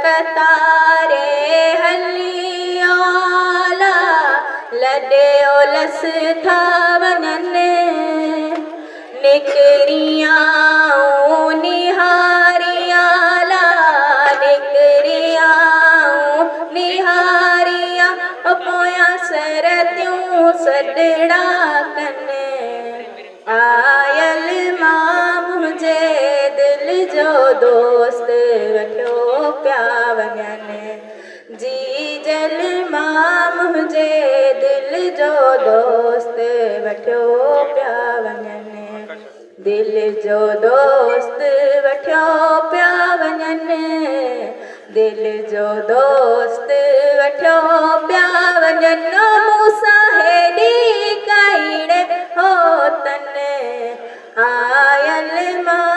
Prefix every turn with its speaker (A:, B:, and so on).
A: कतारे हलियोला लॾियो लस था वञनि निकिरियाऊं निहारियाला निकिरियाऊं निहारिया पोयां सरतियूं सॾड़ा कनि आयल मां मुंहिंजे दिल जो दोस्त वठियो पिया वञनि जी जल मां मुंहिंजे दिल जो दोस्त वठियो पिया वञनि दिल जो दोस्त वठियो पिया वञनि दिल जो दोस्त वठियो पिया वञनि मूंसां हेॾी काइड़ हो तन आयल मां